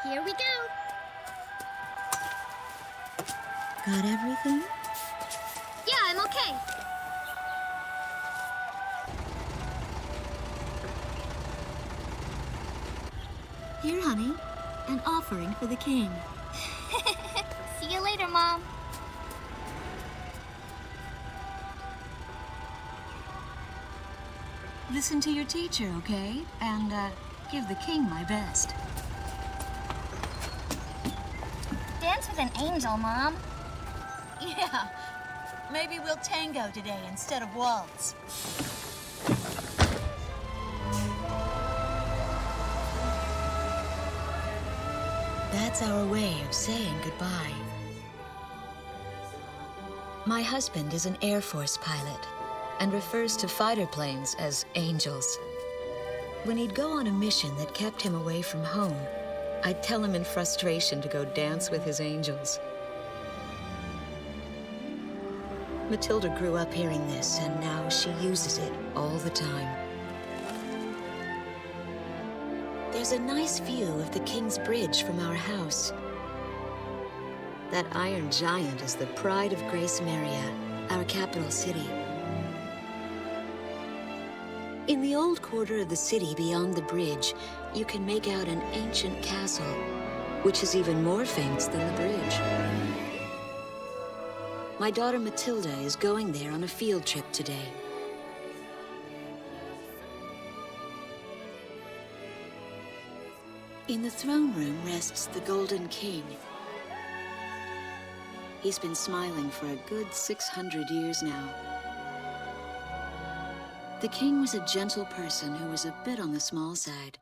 Here we go. Got everything? Yeah, I'm okay. Here, honey. An offering for the king. See you later, Mom. Listen to your teacher, okay? And, give the king my best. Dance with an angel, Mom. Yeah. Maybe we'll tango today instead of waltz. That's our way of saying goodbye. My husband is an Air Force pilot and refers to fighter planes as angels. When he'd go on a mission that kept him away from home, I'd tell him in frustration to go dance with his angels. Matilda grew up hearing this, and now she uses it all the time. There's a nice view of the King's Bridge from our house. That iron giant is the pride of Grace Maria, our capital city. In the old quarter of the city beyond the bridge, you can make out an ancient castle, which is even more famous than the bridge. My daughter Matilda is going there on a field trip today. In the throne room rests the Golden King. He's been smiling for a good 600 years now. The king was a gentle person who was a bit on the small side,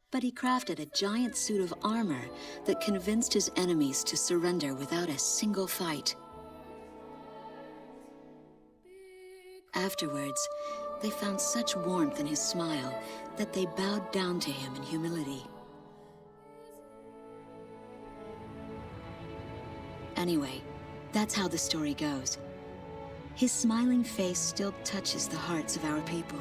but he crafted a giant suit of armor that convinced his enemies to surrender without a single fight. Afterwards, they found such warmth in his smile that they bowed down to him in humility. Anyway, that's how the story goes. His smiling face still touches the hearts of our people.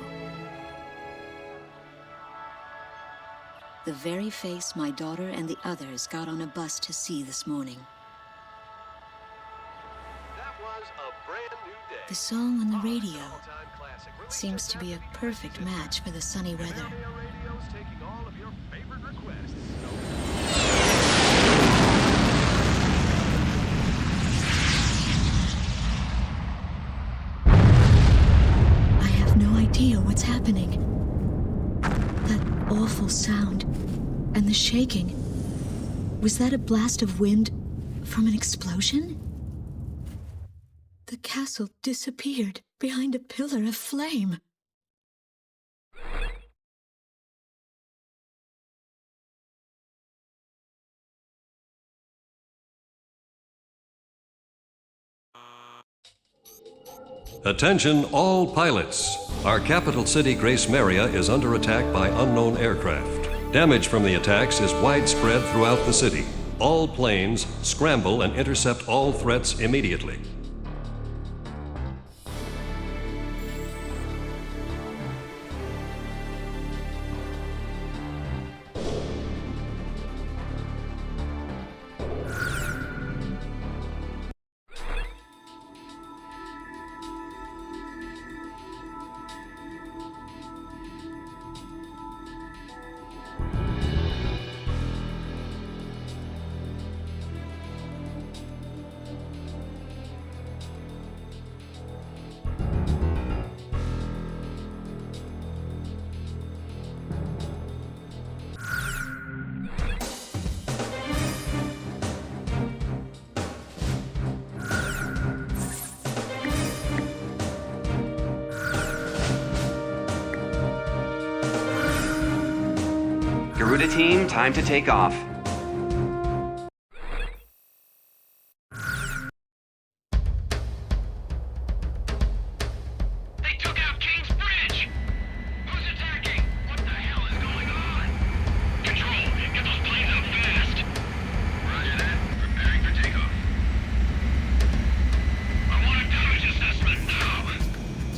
The very face my daughter and the others got on a bus to see this morning. That was a brand new day. The song on the radio seems to be a perfect match for the sunny weather. Radio's taking all of your favorite requests. I have no idea what's happening. That awful sound and the shaking. Was that a blast of wind from an explosion? The castle disappeared behind a pillar of flame. Attention all pilots. Our capital city, Grace Maria, is under attack by unknown aircraft. Damage from the attacks is widespread throughout the city. All planes scramble and intercept all threats immediately. Garuda team, time to take off. They took out King's Bridge! Who's attacking? What the hell is going on? Control, get those planes up fast! Roger that. Preparing for takeoff. I want a damage assessment now!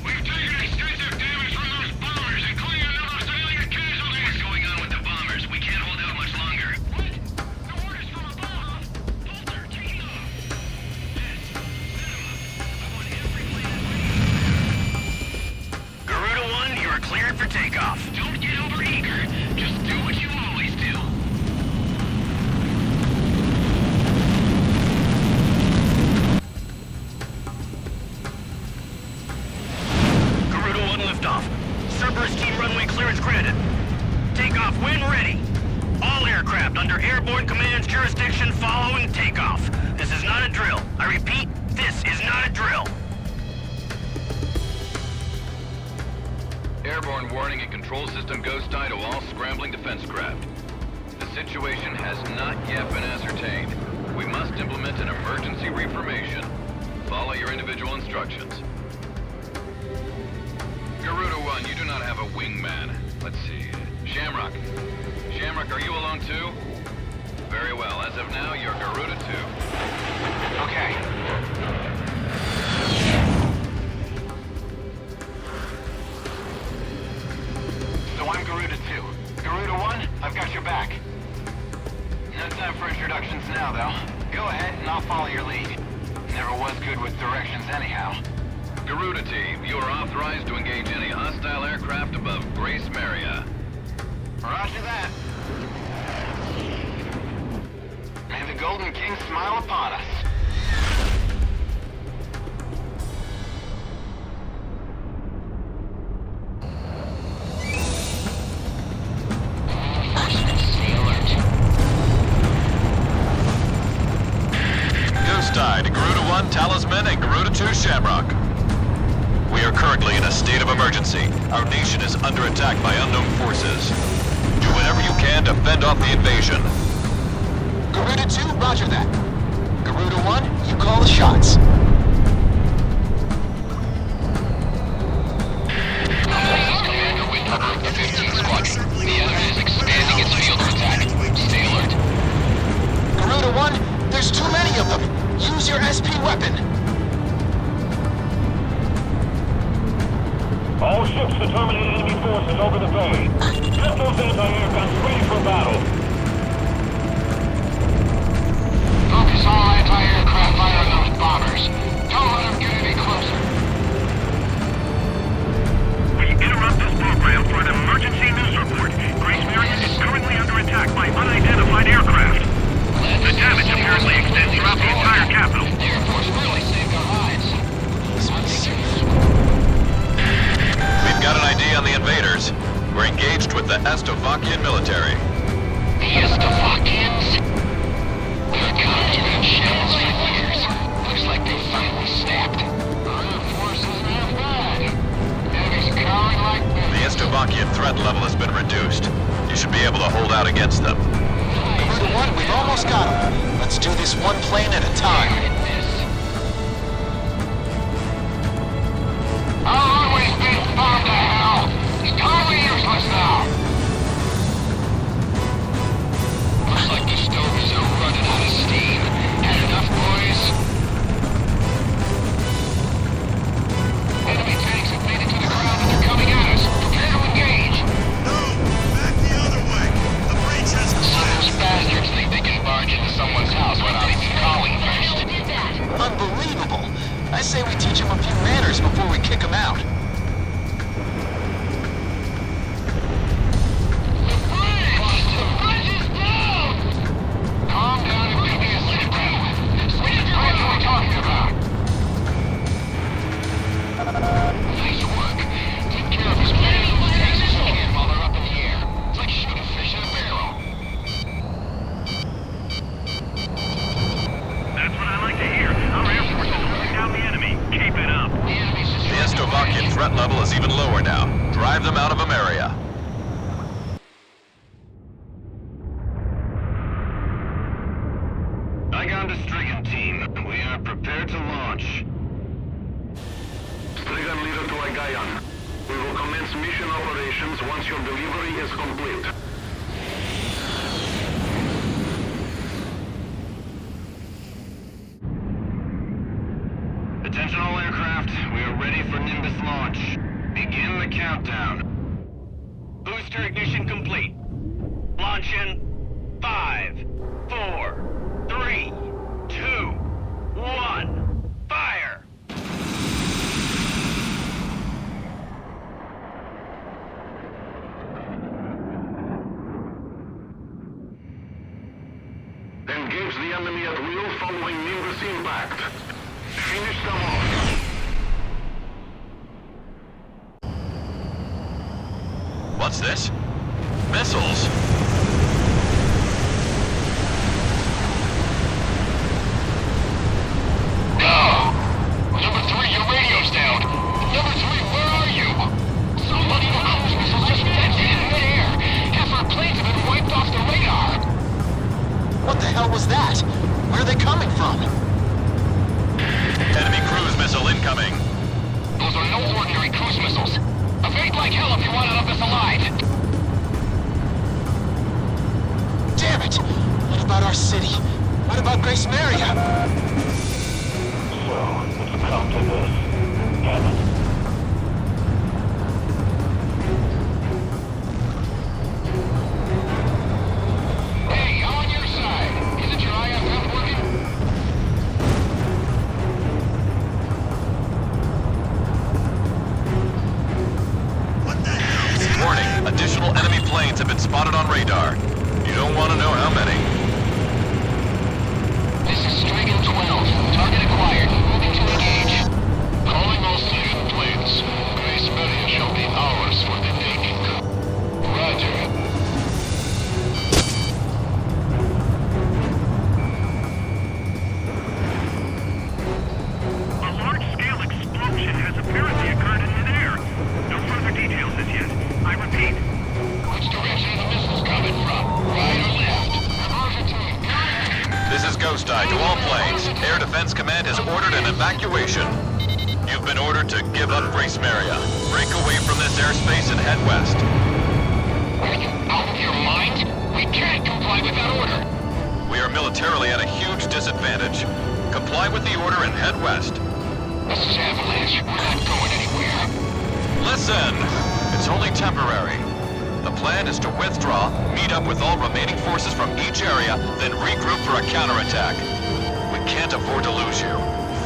We've taken extensive damage from those bombers, including a number of civilian casualties! What's going on with the bombers? We can't hold out much longer. What? Launch granted. Takeoff when ready. All aircraft under Airborne Command's jurisdiction following takeoff. This is not a drill. I repeat, this is not a drill. Airborne warning and control system ghost tie to all scrambling defense craft. The situation has not yet been ascertained. We must implement an emergency reformation. Follow your individual instructions. Garuda 1, you do not have a wingman. Let's see. Shamrock. Shamrock, are you alone too? Very well. As of now, you're Garuda 2. Okay. So I'm Garuda 2. Garuda 1, I've got your back. No time for introductions now, though. Go ahead and I'll follow your lead. Never was good with directions anyhow. Garuda Team, you are authorized to engage any hostile aircraft above Grace Maria. Roger that. May the Golden King smile upon us. Ghost tie to Garuda 1 Talisman and Garuda 2 Shamrock. We are currently in a state of emergency. Our nation is under attack by unknown forces. Do whatever you can to fend off the invasion. Garuda 2, roger that. Garuda 1, you call the shots. Commander with number 15 Squadron. The enemy is expanding its field of attack. Stay alert. Garuda 1, there's too many of them. Use your SP weapon. All ships to terminate enemy forces over the bay. Get those anti-air guns ready for battle. Focus all anti-aircraft fire on those bombers. Don't let them get any closer. We interrupt this program for an emergency news report. Grace Maria is currently under attack by unidentified aircraft. The damage apparently extends throughout the entire capital. The Air Force really saved our lives. We've got an ID on the invaders. We're engaged with the Estovakian military. The Estovakians? They're conjured in shells for years. Looks like they finally snapped. Our force isn't half bad. Enemy's cowering like this. The Estovakian threat level has been reduced. You should be able to hold out against them. Garuda 1, we've almost got them. Let's do this one plane at a time. Our runway's being bombed to hell! It's totally useless now! Looks like the stoves are running out of steam. Had enough, boys? Enemy tanks have made it to the ground and they're coming at us. Prepare to engage! No! Back the other way! The breach has Those collapsed! bastards think they can barge into someone's house without even calling first. Unbelievable. I say we teach them a few manners before we kick them out. Calm down and give me a sit down. Which bridge are we talking about? Nice work. Take care of as many of those tanks as you can while they're up in the air. It's like shooting fish in a barrel. That's what I like to hear. Our Air Force is holding down the enemy. Keep it up. The Estovakian threat level is even lower now. Drive them out of Ameria. Igon to Strigan team. We are prepared to launch. Strigan leader to Igayan. We will commence mission operations once your delivery is complete. Attention all aircraft. We are ready for Nimbus launch. Begin the countdown. Booster ignition complete. Launch in 5, 4, 3, 2, 1. Fire! Engage the enemy at will following Nimbus impact. Finish them off. What's this? Missiles. No! Number 3, your radio's down. Number 3, where are you? Somebody with cruise missiles just fed in midair. Half our planes have been wiped off the radar. What the hell was that? Where are they coming from? Enemy cruise missile incoming. Those are no ordinary cruise missiles. Evade like hell if you want out of this alive. Damn it! What about our city? What about Grace Maria? So, it's come to this. Damn it. Hey, I'm on your side. Isn't your IFF working? What the hell is Warning, additional enemy planes have been spotted on radar. You don't want to know how many. This is Strigan 12. Target acquired. Moving to engage. Calling all civilian planes. Grace Maria shall be ours for the taking. Roger. A large-scale explosion has apparently occurred in midair. No further details as yet. I repeat. Which direction are the missiles coming from? Right or left? Reversion team. This is Ghost Eye to all planes. Air Defense Command has ordered an evacuation. You've been ordered to give up Grace Maria. Break away from this airspace and head west. Are you out of your mind? We can't comply with that order. We are militarily at a huge disadvantage. Comply with the order and head west. This is Avalanche. We're not going anywhere. Listen! It's only temporary. The plan is to withdraw, meet up with all remaining forces from each area, then regroup for a counterattack. We can't afford to lose you.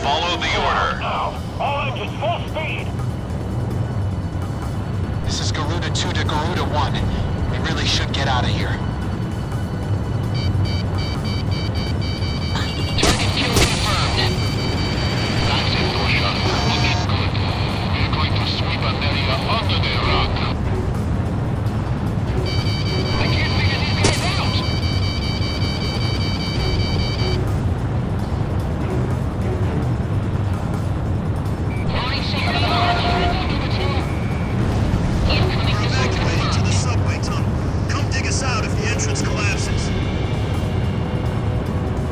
Follow the order. Now, all engines full speed! This is Garuda 2 to Garuda 1. We really should get out of here. Target kill confirmed. That's it, Dosha. Looking good. We're going to sweep an area under the rock. I can't figure these guys out. Line sight on the mark. Number 2. Incoming We're missile evacuating to the confirmed. subway tunnel. Come dig us out if the entrance collapses.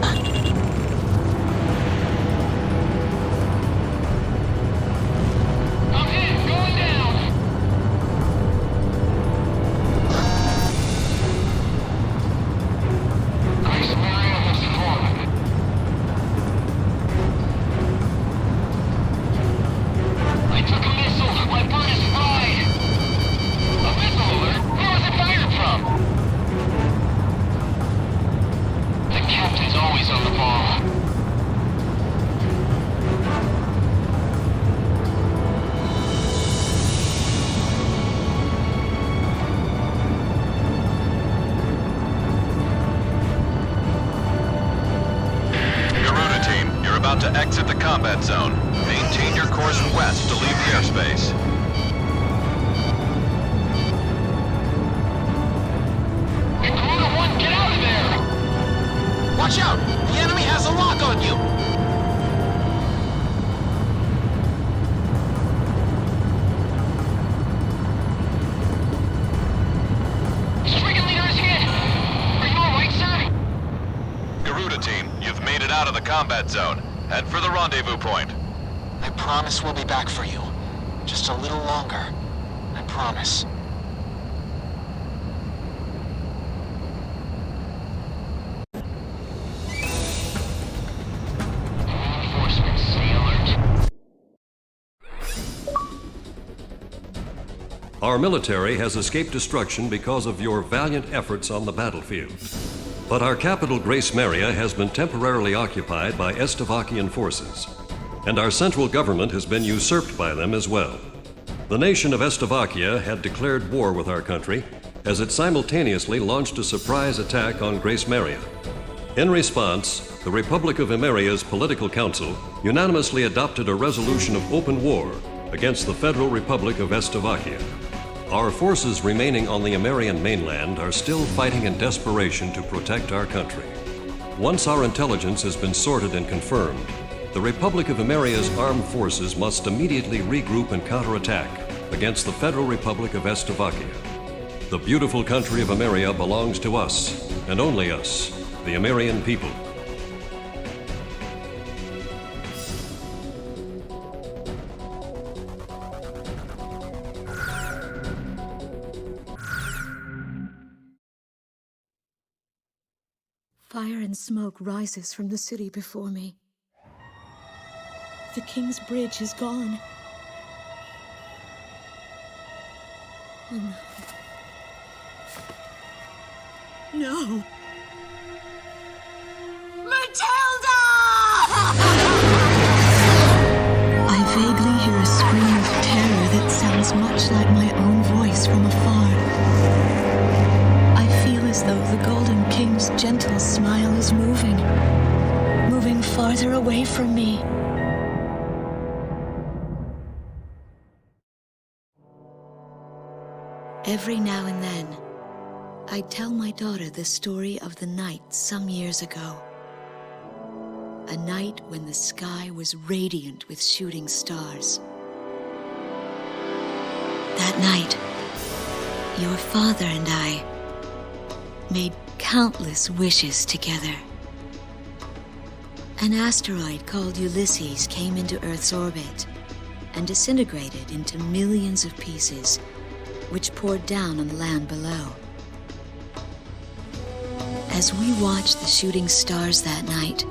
I'm hit. Going down. Grace Maria has fallen. I took a missile. My bird is fried. A missile alert? Where was it fired from? The captain's always on the ball. Garuda team, you're about to exit the combat zone. Maintain your course west to leave the airspace. Garuda 1, get out of there! Watch out! The enemy has a lock on you! Stricken leader is hit! Are you alright, sir? Garuda team, you've made it out of the combat zone. Head for the rendezvous point. I promise we'll be back for you. Just a little longer. I promise. Reinforcements, stay alert. Our military has escaped destruction because of your valiant efforts on the battlefield. But our capital, Grace Maria, has been temporarily occupied by Estavakian forces, and our central government has been usurped by them as well. The nation of Estavakia had declared war with our country as it simultaneously launched a surprise attack on Grace Maria. In response, the Republic of Imeria's Political Council unanimously adopted a resolution of open war against the Federal Republic of Estavakia. Our forces remaining on the Amerian mainland are still fighting in desperation to protect our country. Once our intelligence has been sorted and confirmed, the Republic of Ameria's armed forces must immediately regroup and counterattack against the Federal Republic of Slovakia. The beautiful country of Ameria belongs to us, and only us, the American people. Fire and smoke rises from the city before me. The King's Bridge is gone. Oh no. No! Matilda! I vaguely hear a scream of terror that sounds much like my own voice from afar. I feel as though the Golden King's gentle smile is moving farther away from me. Every now and then, I tell my daughter the story of the night some years ago. A night when the sky was radiant with shooting stars. That night, your father and I made countless wishes together. An asteroid called Ulysses came into Earth's orbit and disintegrated into millions of pieces, which poured down on the land below. As we watched the shooting stars that night,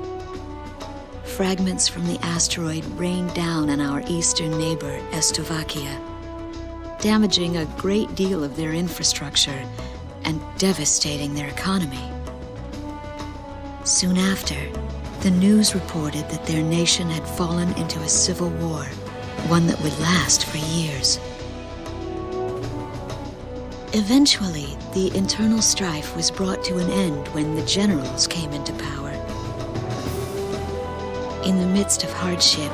fragments from the asteroid rained down on our eastern neighbor, Slovakia, damaging a great deal of their infrastructure and devastating their economy. Soon after, the news reported that their nation had fallen into a civil war, one that would last for years. Eventually, the internal strife was brought to an end when the generals came into power. In the midst of hardship,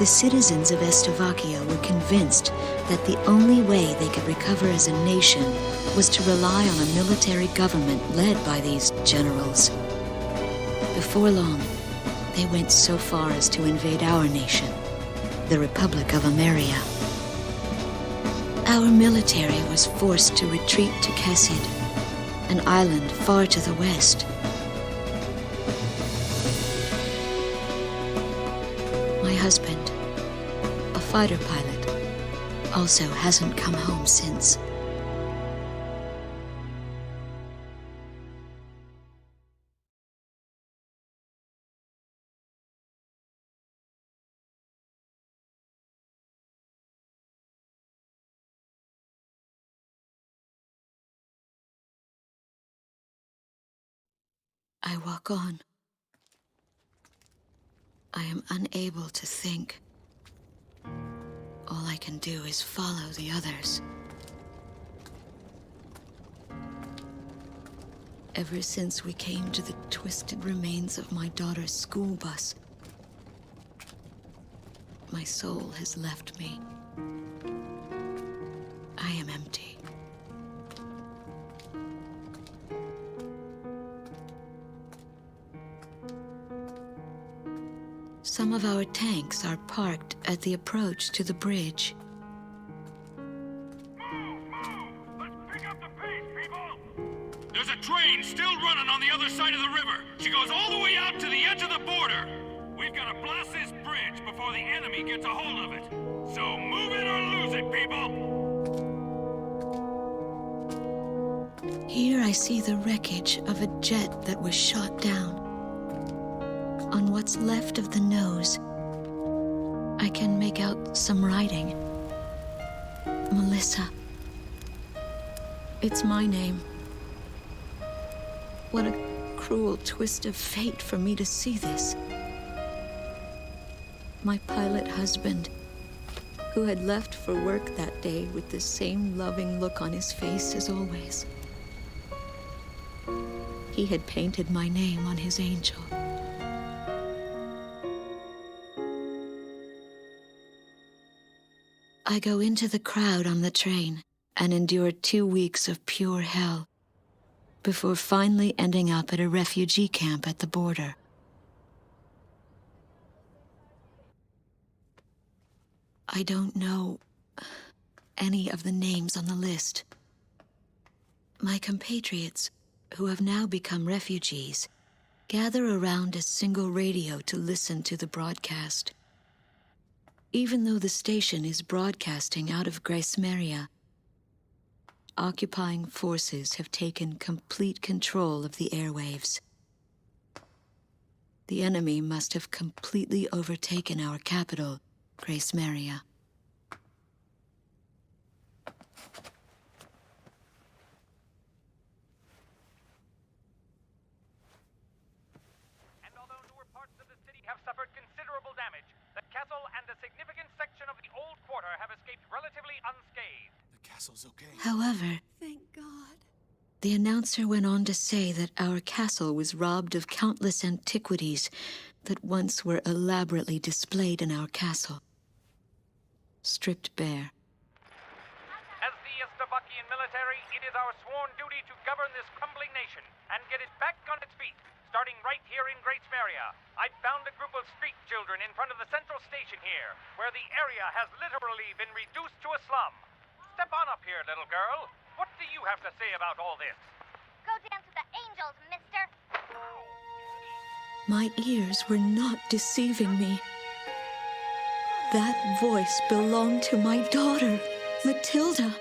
the citizens of Slovakia were convinced that the only way they could recover as a nation was to rely on a military government led by these generals. Before long, they went so far as to invade our nation, the Republic of Ameria. Our military was forced to retreat to Kesid, an island far to the west. My husband, a fighter pilot, also hasn't come home since. I walk on. I am unable to think. All I can do is follow the others. Ever since we came to the twisted remains of my daughter's school bus, my soul has left me. I am empty. Some of our tanks are parked at the approach to the bridge. Let's pick up the pace, people! There's a train still running on the other side of the river. She goes all the way out to the edge of the border. We've got to blast this bridge before the enemy gets a hold of it. So move it or lose it, people! Here I see the wreckage of a jet that was shot down. On what's left of the nose, I can make out some writing. Melissa. It's my name. What a cruel twist of fate for me to see this. My pilot husband, who had left for work that day with the same loving look on his face as always. He had painted my name on his angel. I go into the crowd on the train and endured 2 weeks of pure hell before finally ending up at a refugee camp at the border. I don't know any of the names on the list. My compatriots, who have now become refugees, gather around a single radio to listen to the broadcast. Even though the station is broadcasting out of Grace Maria, occupying forces have taken complete control of the airwaves. The enemy must have completely overtaken our capital, Grace Maria. And although newer parts of the city have suffered considerable damage, the castle and a significant section of the old quarter have escaped relatively unscathed. The castle's okay. However, Thank God. the announcer went on to say that our castle was robbed of countless antiquities that once were elaborately displayed in our castle. Stripped bare. As the Estavakian military, it is our sworn duty to govern this crumbling nation and get it back on its feet, starting right here in Grace Maria. I found a group of street children in front of the central station here, where the area has literally been reduced to a slum. Step on up here, little girl. What do you have to say about all this? Go dance with the angels, mister. My ears were not deceiving me. That voice belonged to my daughter, Matilda.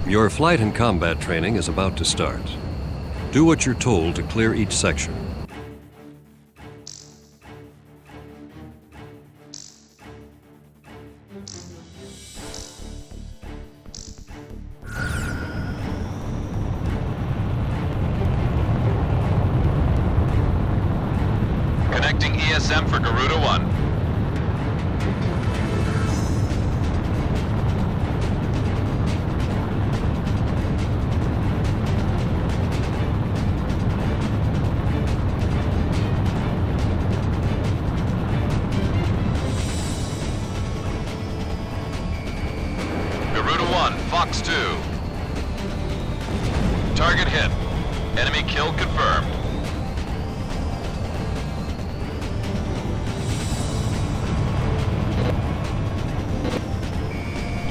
Your flight and combat training is about to start. Do what you're told to clear each section. Connecting ESM for Garuda 1. Fox 2. Target hit. Enemy kill confirmed.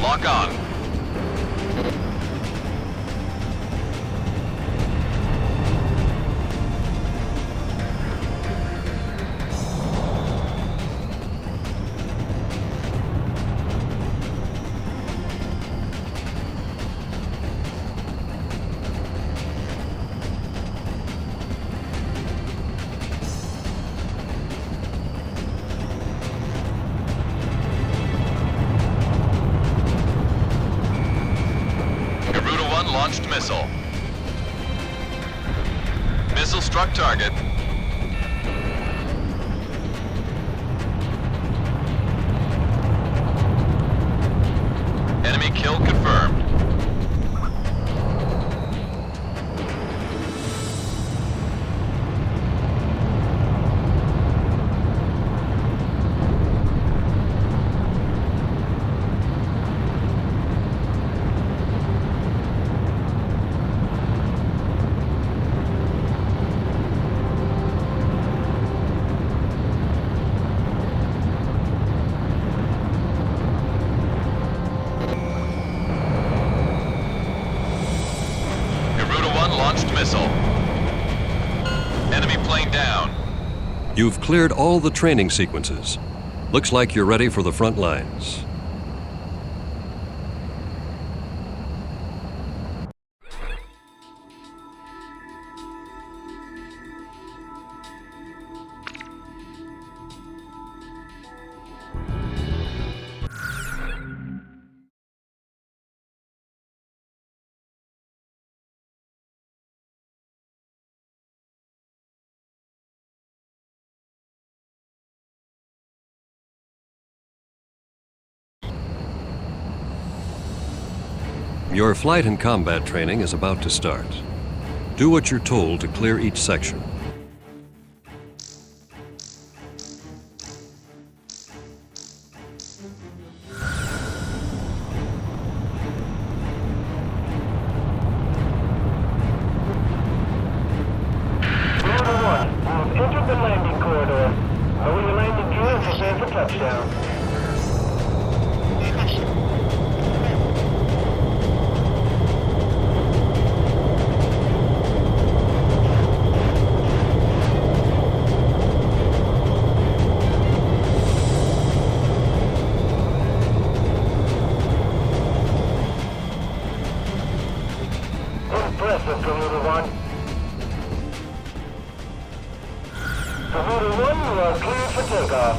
Lock on. You've cleared all the training sequences. Looks like you're ready for the front lines. Your flight and combat training is about to start. Do what you're told to clear each section. Number 1, you've entered the landing corridor. Lower your landing gear and prepare for touchdown. Impressive, Garuda 1. Garuda 1, you are cleared for takeoff.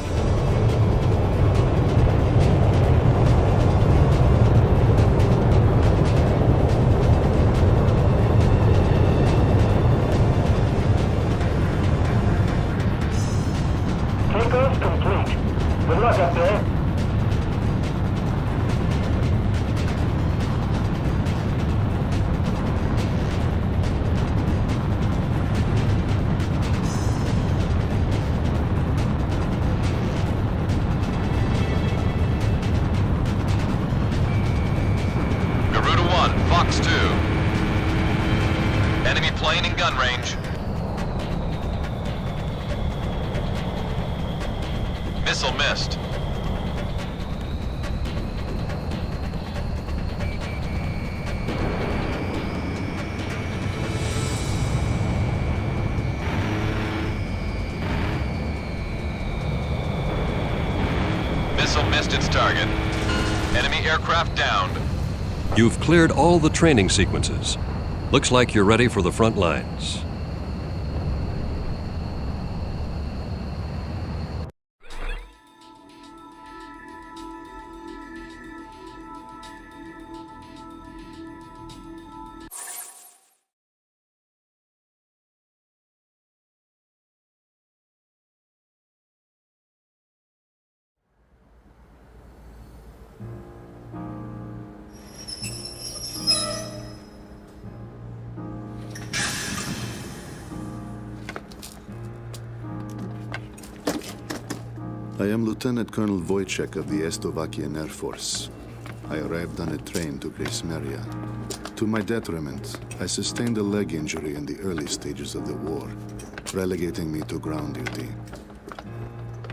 Takeoff complete. Good luck up there. Fox 2. Enemy plane in gun range. Missile missed. Missile missed its target. Enemy aircraft downed. You've cleared all the training sequences. Looks like you're ready for the front lines. I am Lieutenant Colonel Wojciech of the Slovakian Air Force. I arrived on a train to Grace Maria. To my detriment, I sustained a leg injury in the early stages of the war, relegating me to ground duty.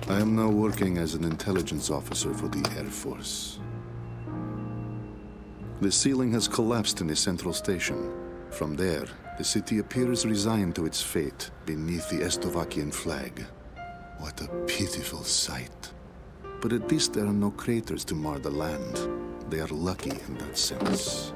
I am now working as an intelligence officer for the Air Force. The ceiling has collapsed in the central station. From there, the city appears resigned to its fate beneath the Slovakian flag. What a pitiful sight. But at least there are no craters to mar the land. They are lucky in that sense.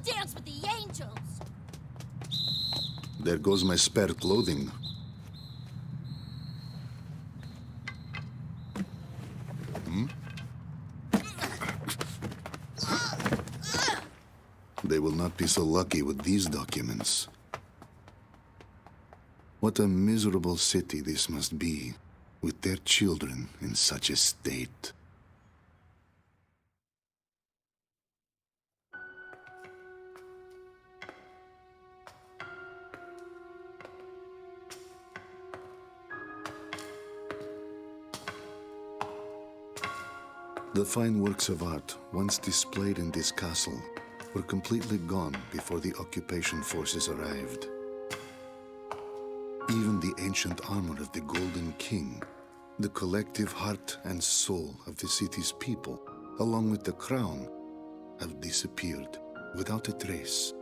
Dance with the angels! There goes my spare clothing. They will not be so lucky with these documents. What a miserable city this must be, with their children in such a state. The fine works of art, once displayed in this castle, were completely gone before the occupation forces arrived. Even the ancient armor of the Golden King, the collective heart and soul of the city's people, along with the crown, have disappeared without a trace.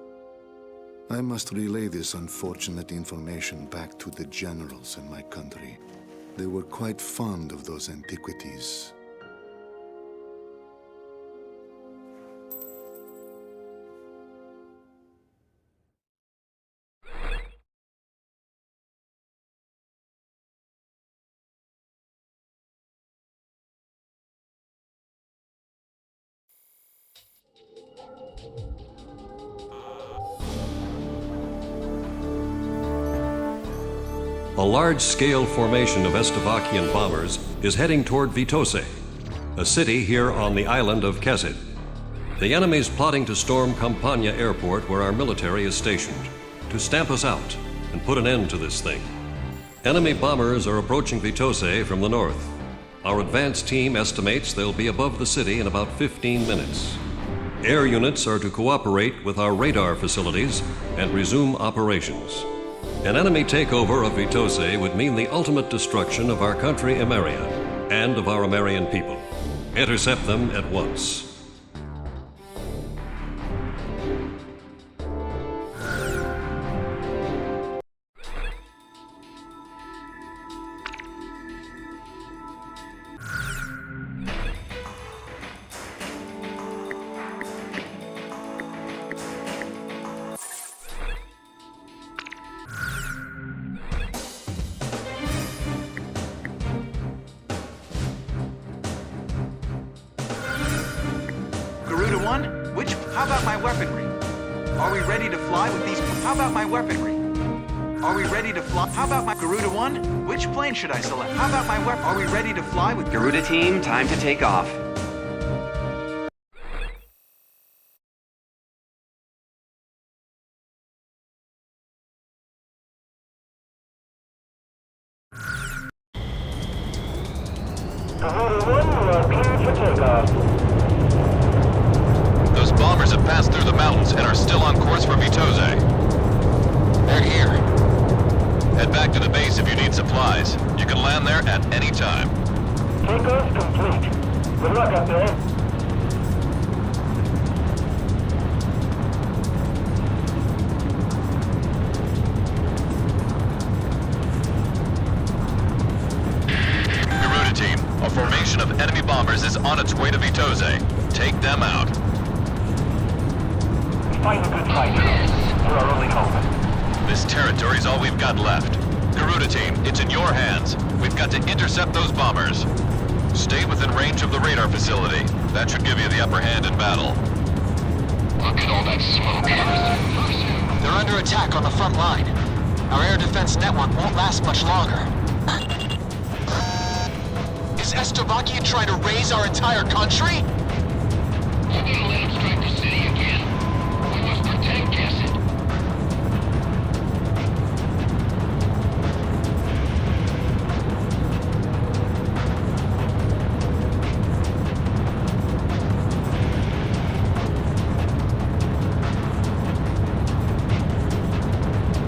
I must relay this unfortunate information back to the generals in my country. They were quite fond of those antiquities. A large-scale formation of Estovakian bombers is heading toward Vitose, a city here on the island of Kesid. The enemy's plotting to storm Campania Airport, where our military is stationed, to stamp us out and put an end to this thing. Enemy bombers are approaching Vitose from the north. Our advance team estimates they'll be above the city in about 15 minutes. Air units are to cooperate with our radar facilities and resume operations. An enemy takeover of Vitose would mean the ultimate destruction of our country, Emeria, and of our Emerian people. Intercept them at once. How about my weaponry? Are we ready to fly with these? How about my weaponry? Are we ready to fly? How about my Garuda 1? Which plane should I select? How about my weapon? Are we ready to fly with Garuda team, time to take off. Garuda 1, you are cleared for takeoff. Those bombers have passed through the mountains and are still on course for Vitose. They're here. Head back to the base if you need supplies. You can land there at any time. Takeoff complete. Good luck up there. Garuda team, a formation of enemy bombers is on its way to Vitose. Take them out. Fight a good fight. We're our only hope. This territory's all we've got left. Garuda team, it's in your hands. We've got to intercept those bombers. Stay within range of the radar facility. That should give you the upper hand in battle. Look at all that smoke. They're under attack on the front line. Our air defense network won't last much longer. Is Estovakia trying to raise our entire country? You're gonna let him strike the city again? We must protect Kesid.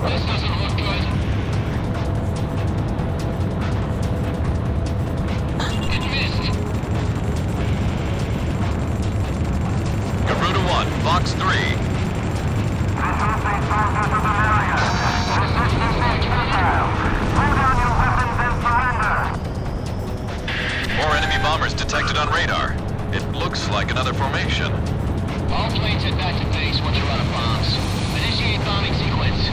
This doesn't look good. It missed. Garuda 1, Fox 3. More enemy bombers detected on radar. It looks like another formation. All planes head back to base when they're out of bombs. Initiate bombing sequence.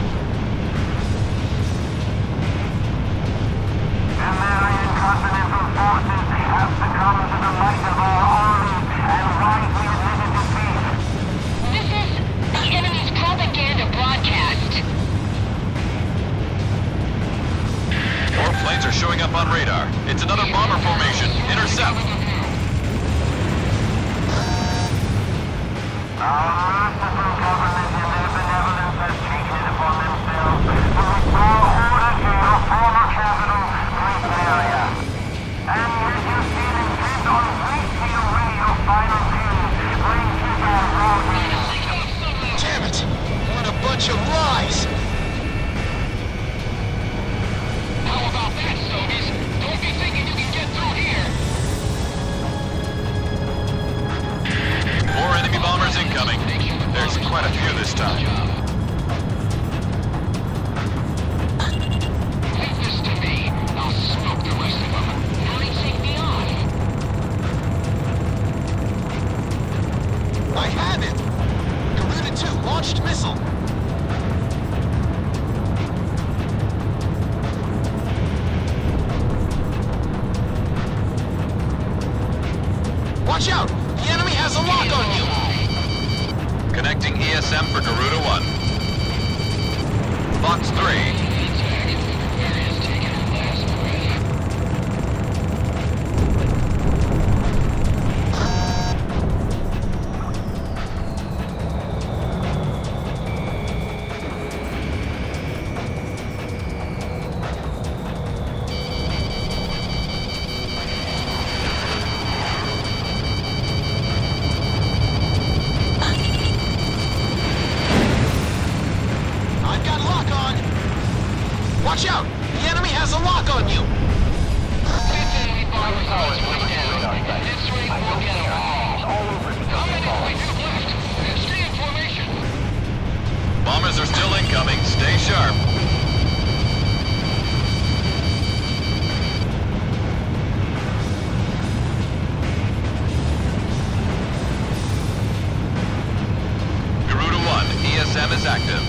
American Continental Forces have succumbed to the might of our army and wisely admitted defeat. This is the enemy's propaganda broadcast. More planes are showing up on radar. It's another bomber formation. Intercept. Our merciful government in their benevolence has taken it upon themselves to restore order to your former capital, Great Area. And yet you seem intent on wasting away incoming. There's quite a few this time. Leave this to me. I'll smoke the rest of them. Hurry, take me on. I have it! Garuda 2 launched missile. Watch out! The enemy has a lock on you! Connecting ESM for Garuda 1. Fox 3. Watch out! The enemy has a lock on you! This enemy bombers are way down. At this rate, we'll get them all. How many fighters left? Stay in formation. Bombers are still incoming. Stay sharp. Garuda 1, ESM is active.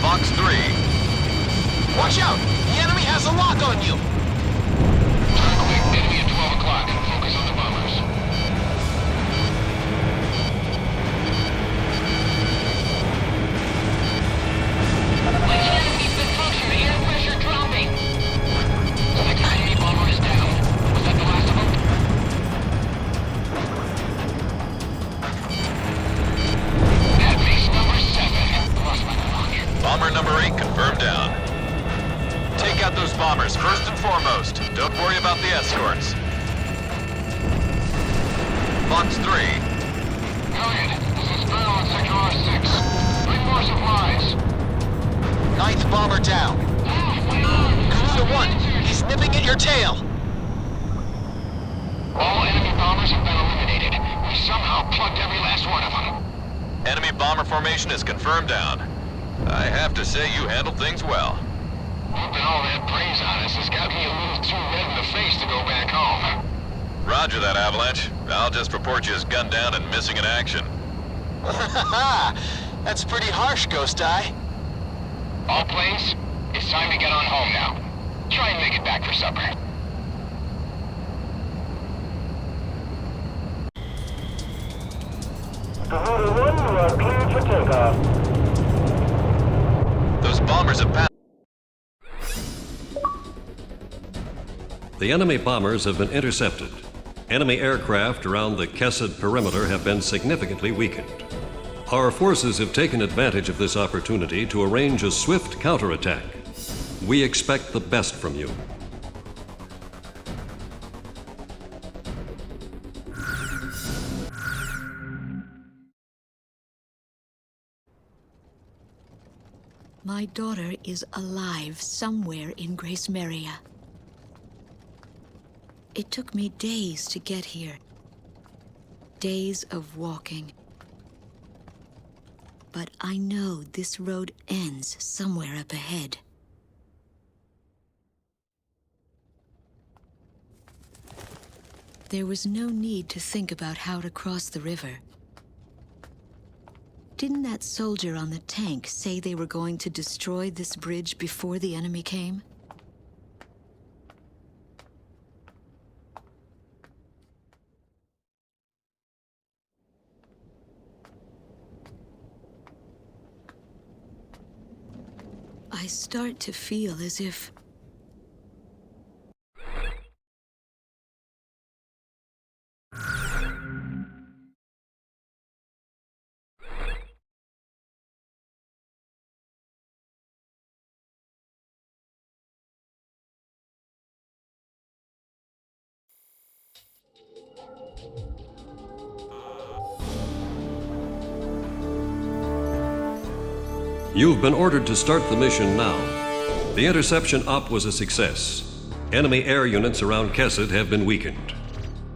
Fox 3. Watch out! The enemy has a lock on you! Quick, enemy at 12 o'clock. Focus on the bombers. We can't keep the function. Air pressure dropping. Second enemy bomber is down. Was that the last of them? At base number 7. Cross my lock. Bomber number 8 confirmed down. Take out those bombers first and foremost. Don't worry about the escorts. Fox 3. Elliot, this is Barrel on Sector R6. Bring more supplies. 9th bomber down. Garuda 1, he's nipping at your tail. All enemy bombers have been eliminated. We somehow plugged every last one of them. Enemy bomber formation is confirmed down. I have to say you handled things well. Pumping all that brains on us has got me a little too red in the face to go back home. Roger that, Avalanche. I'll just report you as gunned down and missing in action. That's pretty harsh, Ghost Eye. All planes, it's time to get on home now. Try and make it back for supper. Garuda 1, you are cleared for takeoff. Those bombers have passed. The enemy bombers have been intercepted. Enemy aircraft around the Kesed perimeter have been significantly weakened. Our forces have taken advantage of this opportunity to arrange a swift counterattack. We expect the best from you. My daughter is alive somewhere in Grace Maria. It took me days to get here. Days of walking. But I know this road ends somewhere up ahead. There was no need to think about how to cross the river. Didn't that soldier on the tank say they were going to destroy this bridge before the enemy came? I start to feel as if... You've been ordered to start the mission now. The interception op was a success. Enemy air units around Kesed have been weakened,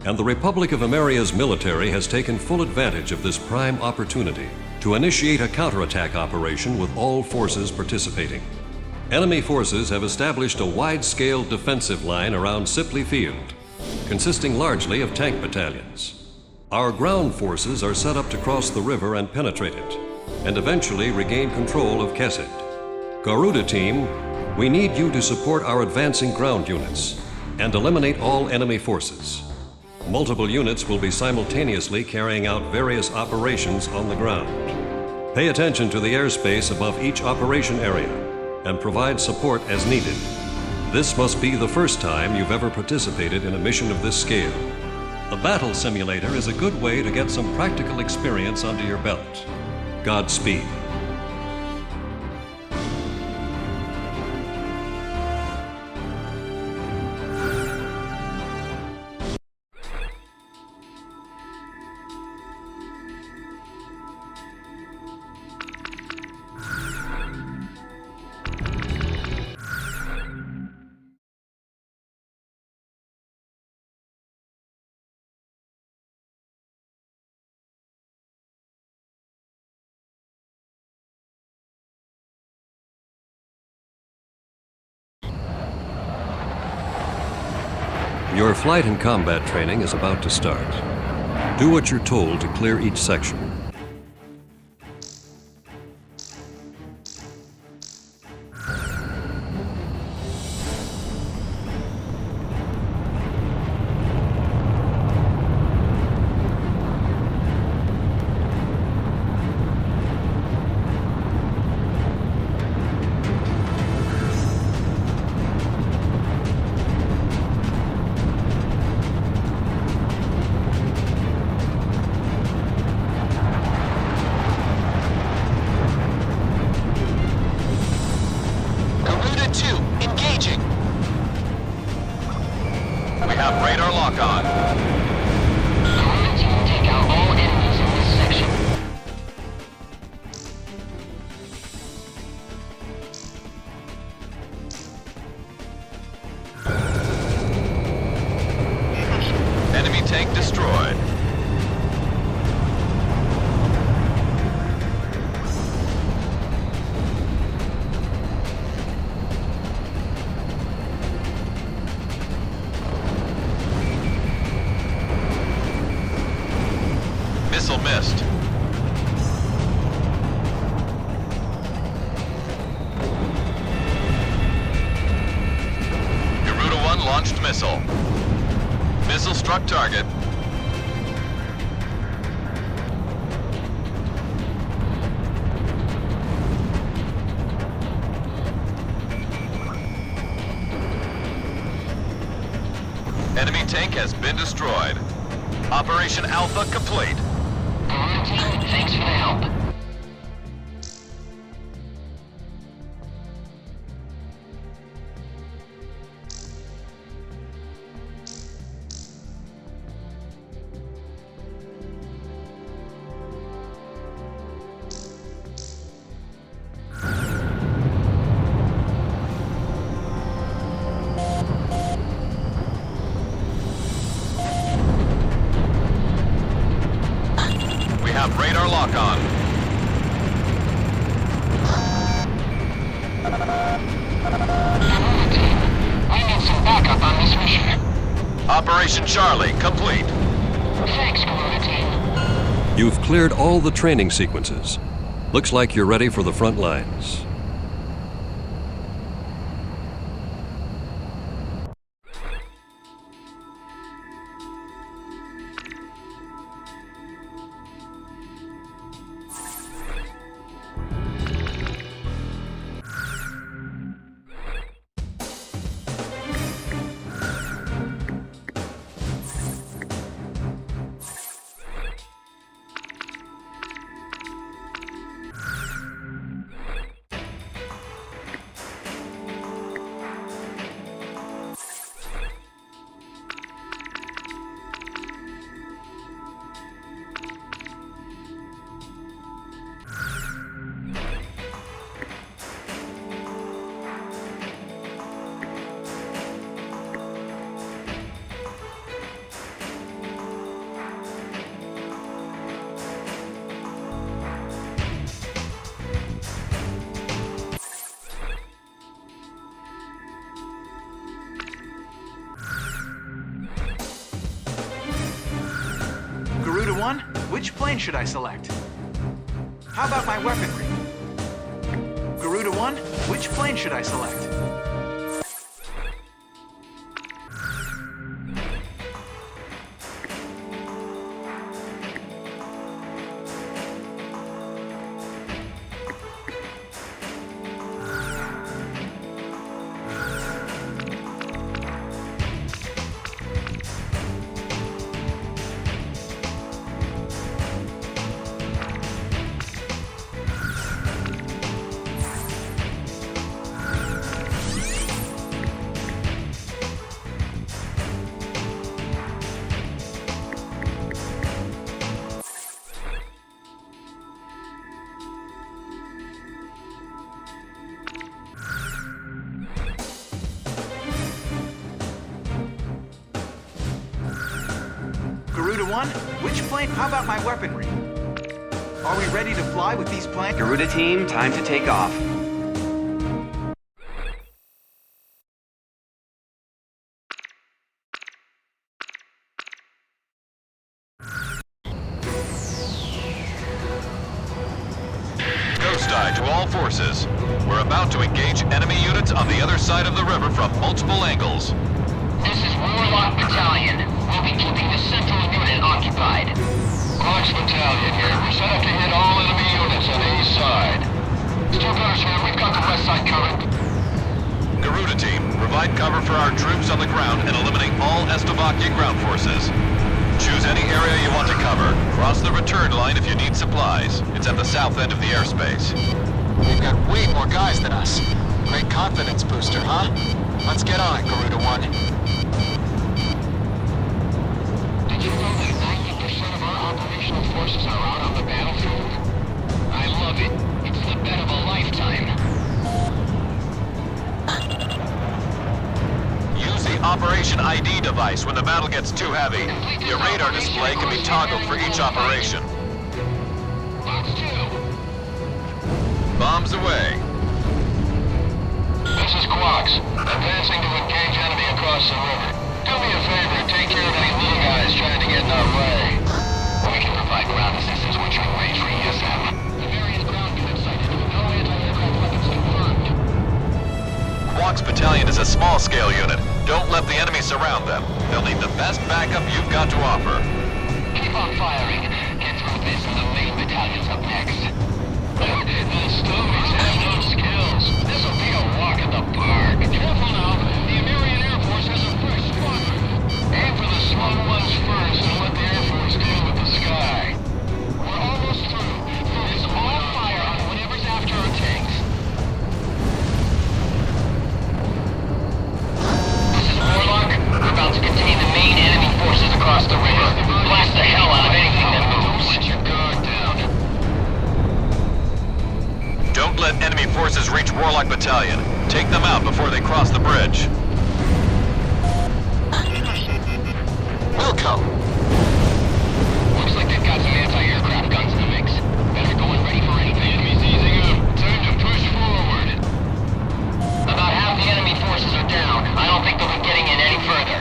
and the Republic of Ameria's military has taken full advantage of this prime opportunity to initiate a counterattack operation with all forces participating. Enemy forces have established a wide-scale defensive line around Sipley Field, consisting largely of tank battalions. Our ground forces are set up to cross the river and penetrate it, and eventually regain control of Kesed. Garuda Team, we need you to support our advancing ground units and eliminate all enemy forces. Multiple units will be simultaneously carrying out various operations on the ground. Pay attention to the airspace above each operation area and provide support as needed. This must be the first time you've ever participated in a mission of this scale. The battle simulator is a good way to get some practical experience under your belt. Godspeed. Your flight and combat training is about to start. Do what you're told to clear each section. Tank destroyed. Missile missed. Garuda 1 launched missile. Missile struck target. Enemy tank has been destroyed. Operation Alpha complete. Thanks for the help. Radar lock on. I need some backup on this mission. Operation Charlie complete. Thanks, Garuda Team. You've cleared all the training sequences. Looks like you're ready for the front lines. Garuda 1, which plane should I select? How about my weaponry? Garuda 1, which plane should I select? Garuda 1, which plane? How about my weaponry? Are we ready to fly with these planes? Garuda team, time to take off. Ghost Eye to all forces. We're about to engage enemy units on the other side of the river from multiple angles. This is Warlock Battalion. We'll be keeping the central unit occupied. Fox Battalion here. We're set up to hit all enemy units on the east side. Still gunners here. We've got the west side covered. Garuda team, provide cover for our troops on the ground and eliminate all Estovakia ground forces. Choose any area you want to cover. Cross the return line if you need supplies. It's at the south end of the airspace. We've got way more guys than us. Great confidence booster, huh? Let's get on it, Garuda 1. Did you know that 90% of our operational forces are out on the battlefield? I love it. It's the bet of a lifetime. Use the Operation ID device when the battle gets too heavy. Your radar display can be toggled for each operation. Box 2. Bombs away. This is Quox. Advancing to engage enemy across the river. Do me a favor and take care of any little guys trying to get in our way. We can provide ground assistance once you're in range for ESM. The various ground units sighted. No anti-aircraft weapons confirmed. Quox Battalion is a small-scale unit. Don't let the enemy surround them. They'll need the best backup you've got to offer. Keep on firing. Get through this and the main battalion's up next. The Stovies have no skills. This'll be a walk in the park. Careful now. The American Air Force has a fresh squadron. Aim for the small ones first and let the Air Force deal with the sky. We're almost through. Focus all fire on whatever's after our tanks. This is Warlock. We're about to contain the main enemy forces across the river. Blast the hell out of anything that moves. Let your guard down. Don't let enemy forces reach Warlock Battalion. Take them out before they cross the bridge. Wilco! Looks like they've got some anti-aircraft guns in the mix. Better go and ready for anything. Enemy's easing up. Time to push forward. About half the enemy forces are down. I don't think they'll be getting in any further.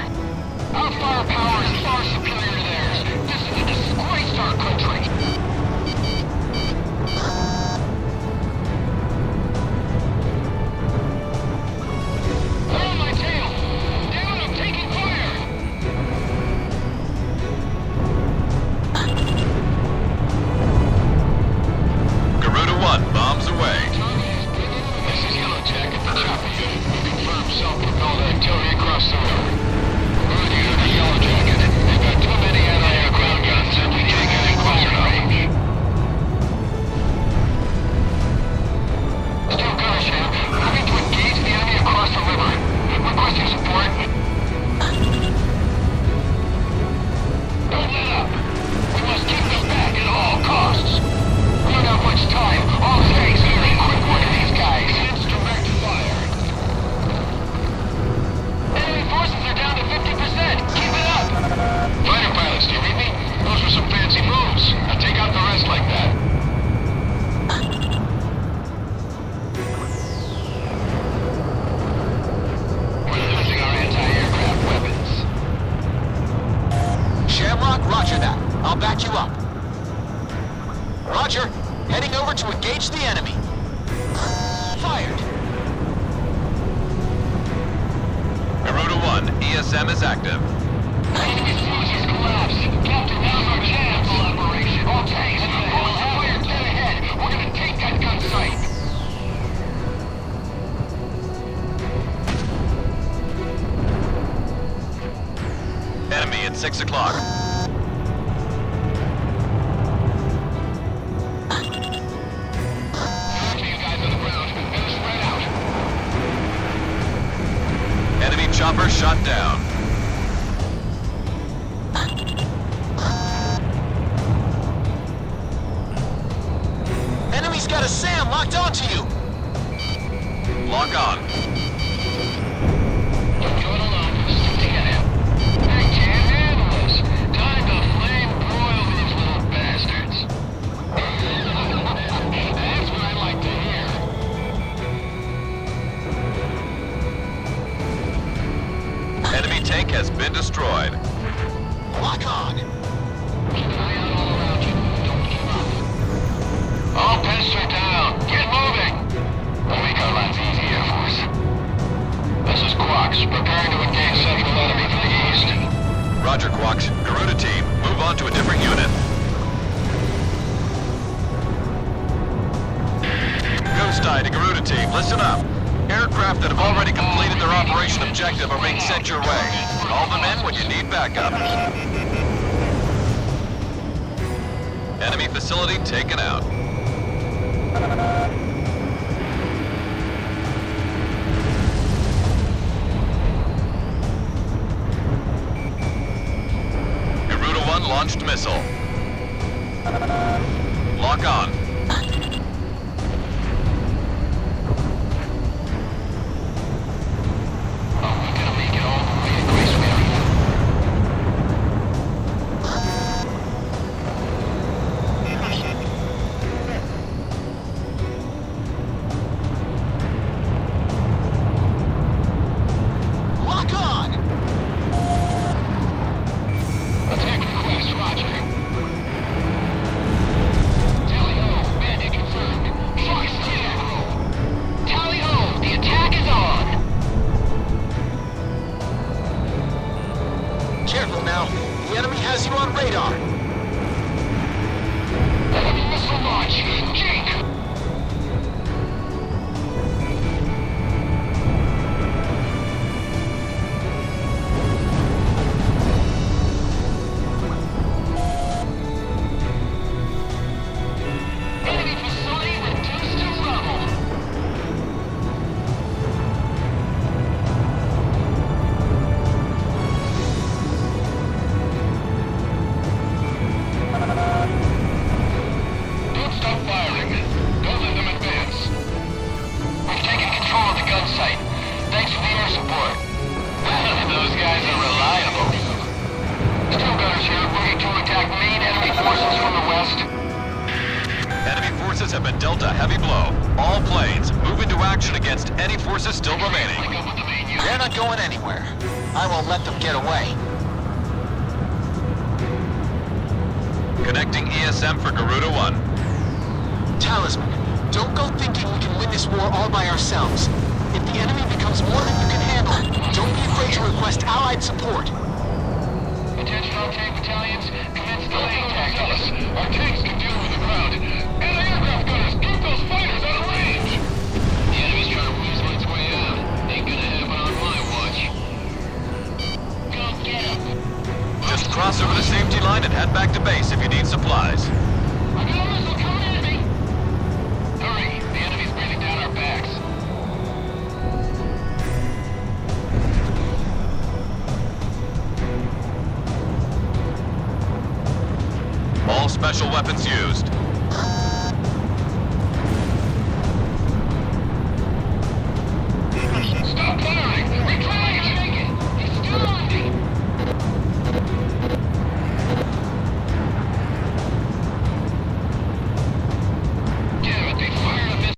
Our firepower is far superior to theirs. This is a disgrace to our country. All my back you up. Roger. Heading over to engage the enemy. Fired. Garuda 1, ESM is active. Enemy forces collapsed. Captain, now's our chance. Operation. Okay, we'll fire dead ahead. We're gonna take that gun site. Enemy at 6 o'clock. Enemy chopper shot down. Enemy's got a SAM locked onto you. Lock on. Don't do it alone. Stick together. They can't handle us. Time to flame broil these little bastards. That's what I like to hear. Enemy tank has been destroyed. Lock on. Keep an eye out all around you. Don't give up. All pistol down. Get moving. We'll make our lives easy, Air Force. This is Quax, preparing to engage central enemy to the east. Roger, Quax. Garuda team, move on to a different unit. Ghost Eye to Garuda team, listen up. Aircraft that have already completed their operation objective are being sent your way. Call them in when you need backup. Enemy facility taken out. Garuda 1 launched missile. Lock on. Lock on. Attack request, Roger. Tally-ho, bandit confirmed. Fox 2. Tally-ho, the attack is on. Careful now. The enemy has you on radar. Enemy missile launch. Jink. Enemy facility reduced to rubble. Don't stop firing. Don't let them advance. We've taken control of the gun site. Thanks for the air support. Those guys are reliable. Steel gunners here, ready to attack main enemy forces from the west. Enemy forces have been dealt a heavy blow. All planes, move into action against any forces still remaining. Link up with the main unit. They're not going anywhere. I won't let them get away. Connecting ESM for Garuda 1. Talisman, don't go thinking we can win this war all by ourselves. If the enemy becomes more than you can handle, don't be afraid to request allied support. Attention all tank battalions, commence delaying tactics. Our tanks can deal with the ground. Anti-aircraft gunners, keep those fighters out of range! The enemy's trying to weasel its way out. Ain't gonna happen on my watch. Go get him! Just cross over the safety line and head back to base if you need supplies. I got a missile coming at me! Hurry, the enemy's breathing down our backs. All special weapons used. Stop firing! Retreat! He's still on me! Damn it, they fired a missile.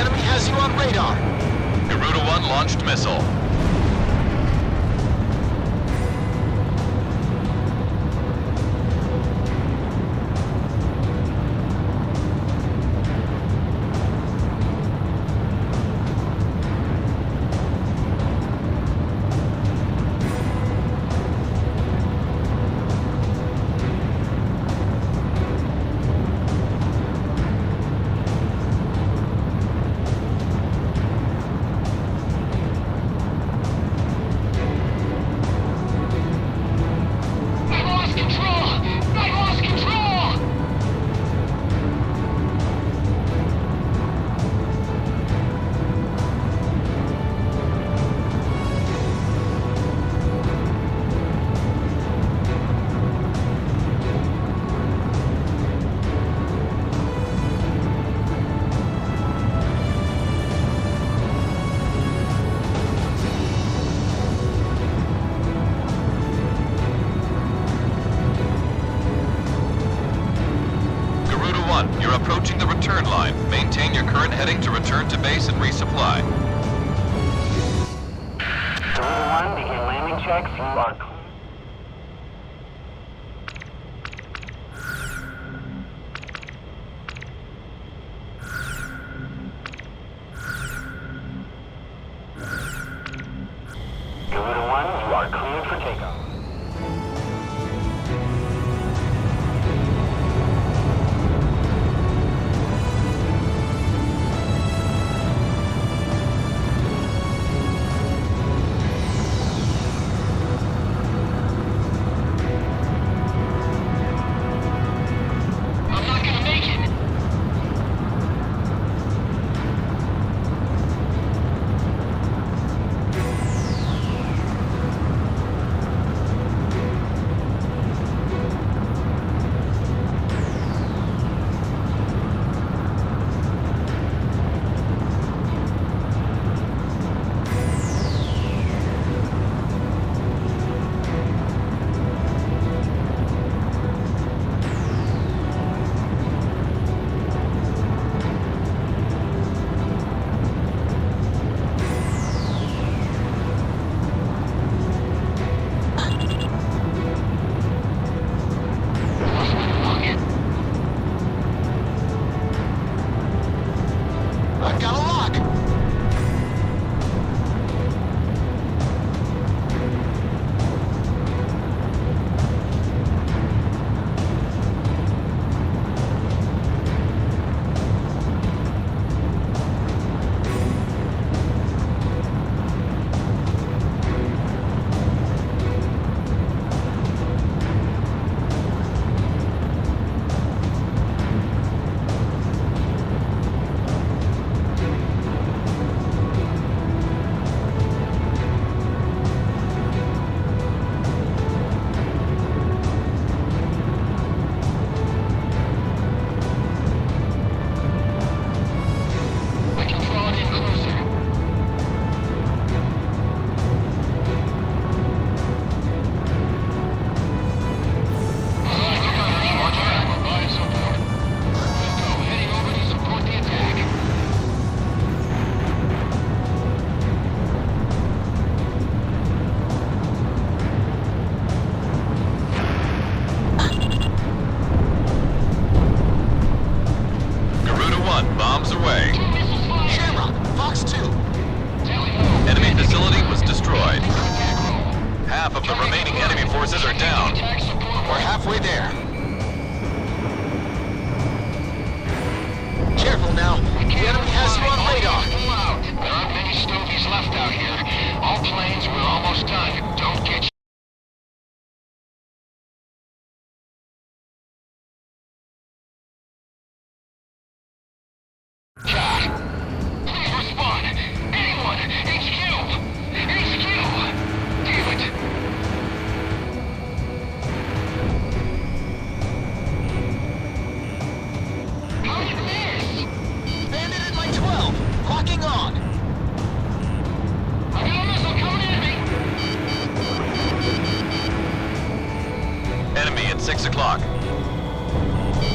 enemy has you on radar. Garuda 1 launched missile. You're approaching the return line. Maintain your current heading to return to base and resupply. Garuda 1, begin landing checks. You are clear. Garuda 1, you are cleared for takeoff.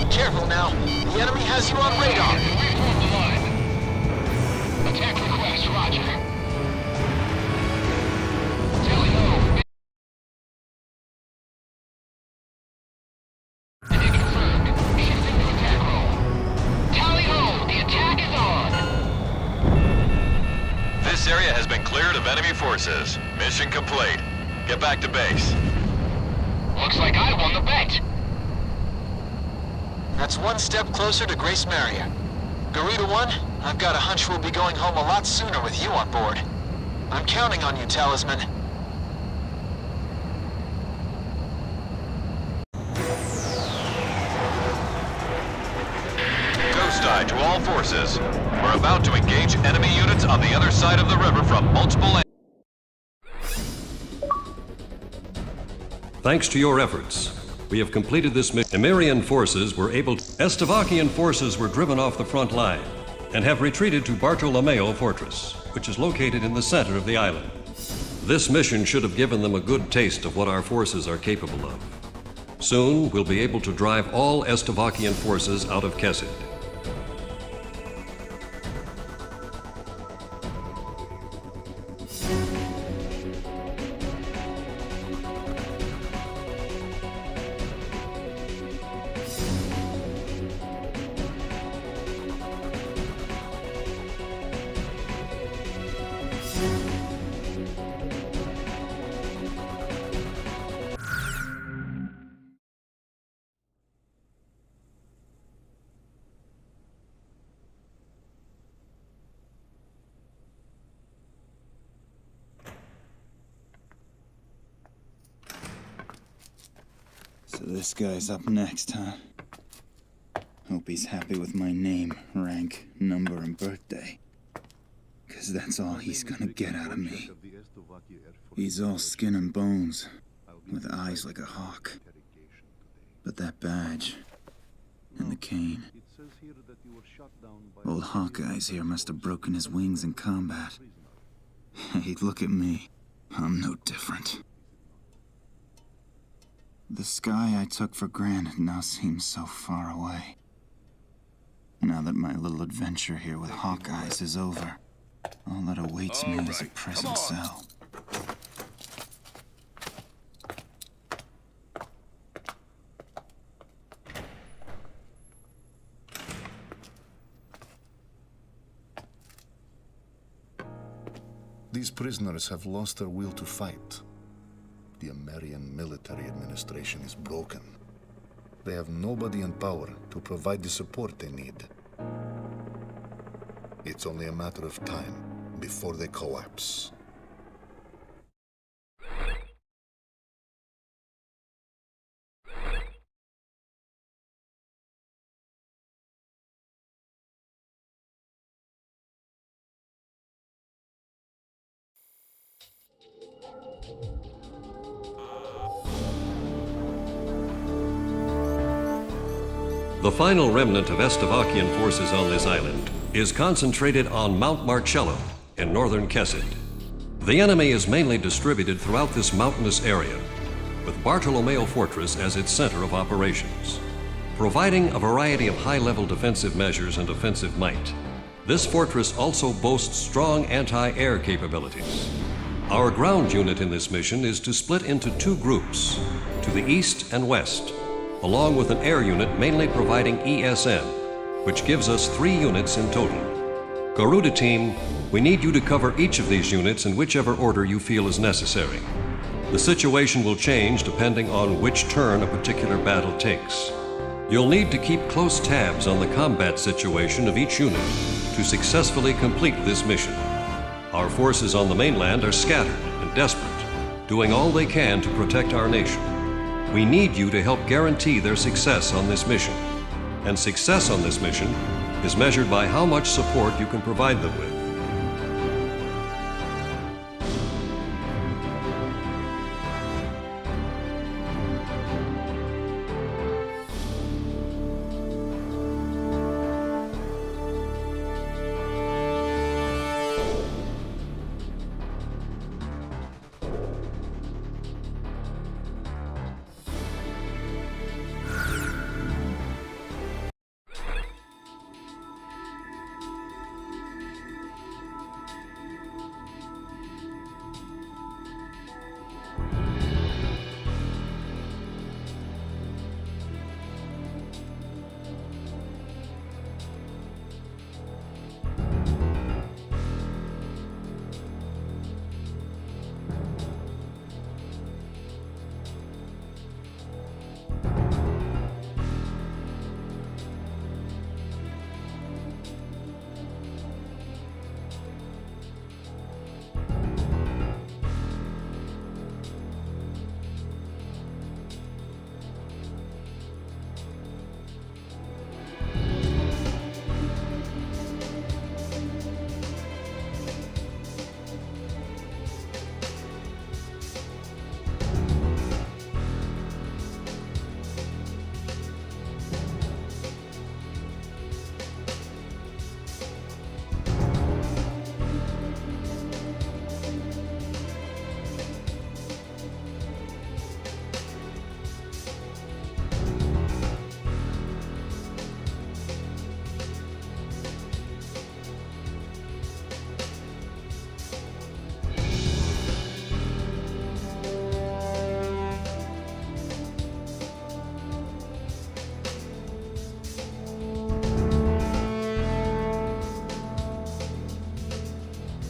Careful now. The enemy has you on radar. Roger. Tally ho. It confirmed. Shifting to attack role. Tally ho! The attack is on! This area has been cleared of enemy forces. Mission complete. Get back to base. Looks like I won the bet. That's one step closer to Grace Maria. Garuda 1, I've got a hunch we'll be going home a lot sooner with you on board. I'm counting on you, Talisman. Ghost Eye to all forces. We're about to engage enemy units on the other side of the river from multiple angles. Thanks to your efforts, we have completed this mission. Emirian forces were able to... Estovakian forces were driven off the front line and have retreated to Bartolomeo Fortress, which is located in the center of the island. This mission should have given them a good taste of what our forces are capable of. Soon, we'll be able to drive all Estovakian forces out of Kessid. So this guy's up next, huh? Hope he's happy with my name, rank, number, and birthday. 'Cause that's all he's gonna get out of me. He's all skin and bones, with eyes like a hawk. But that badge, and the cane. Old Hawkeyes here must have broken his wings in combat. Hey, look at me. I'm no different. The sky I took for granted now seems so far away. Now that my little adventure here with Hawkeyes is over, all that awaits me is a prison cell. These prisoners have lost their will to fight. The American military administration is broken. They have nobody in power to provide the support they need. It's only a matter of time before they collapse. The final remnant of Estovakian forces on this island is concentrated on Mount Marcello in northern Kessid. The enemy is mainly distributed throughout this mountainous area, with Bartolomeo Fortress as its center of operations. Providing a variety of high-level defensive measures and offensive might, this fortress also boasts strong anti-air capabilities. Our ground unit in this mission is to split into two groups, to the east and west, along with an air unit mainly providing ESN, which gives us 3 units in total. Garuda team, we need you to cover each of these units in whichever order you feel is necessary. The situation will change depending on which turn a particular battle takes. You'll need to keep close tabs on the combat situation of each unit to successfully complete this mission. Our forces on the mainland are scattered and desperate, doing all they can to protect our nation. We need you to help guarantee their success on this mission. And success on this mission is measured by how much support you can provide them with.